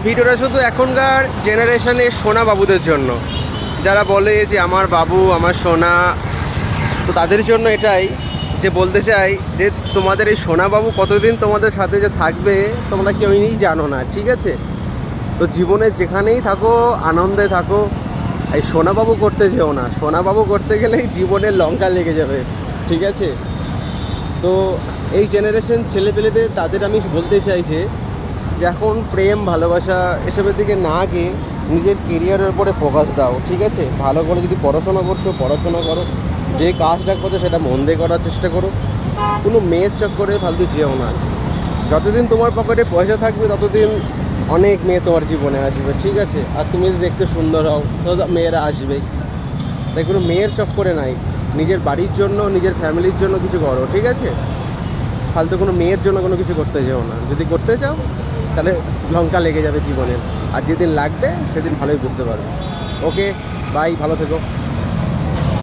ভিডিওটা শুধু এখনকার জেনারেশনে সোনা বাবুদের জন্য, যারা বলে যে আমার বাবু আমার সোনা, তো তাদের জন্য এটাই যে বলতে চাই যে তোমাদের এই সোনা বাবু কতদিন তোমাদের সাথে যে থাকবে তোমরা কেউই জানো না, ঠিক আছে? তো জীবনে যেখানেই থাকো আনন্দে থাকো, এই সোনা বাবু করতে যেও না। সোনা বাবু করতে গেলেই জীবনের লঙ্কা লেগে যাবে, ঠিক আছে? তো এই জেনারেশন ছেলেপেলেদের তাদের আমি বলতে চাই যে এখন প্রেম ভালোবাসা এসবের দিকে না গিয়ে নিজের কেরিয়ারের উপরে ফোকাস দাও, ঠিক আছে? ভালো করে যদি পড়াশোনা করছো পড়াশোনা করো, যে কাজটা করছো সেটা মন দিয়ে করার চেষ্টা করো, কোনো মেয়ের চক্করে ফালতু যেও না। যতদিন তোমার পকেটে পয়সা থাকবে ততদিন অনেক মেয়ে তোমার জীবনে আসবে, ঠিক আছে? আর তুমি যদি দেখতে সুন্দর হও তো মেয়েরা আসবেই, তাই কোনো মেয়ের চক্করে নাই। নিজের বাড়ির জন্য নিজের ফ্যামিলির জন্য কিছু করো, ঠিক আছে? ফালতু কোনো মেয়ের জন্য কোনো কিছু করতে যেও না। যদি করতে চাও তাহলে লঙ্কা লেগে যাবে জীবনের, আর যেদিন লাগবে সেদিন ভালোই বুঝতে পারবে। ওকে, বাই, ভালো থেকো।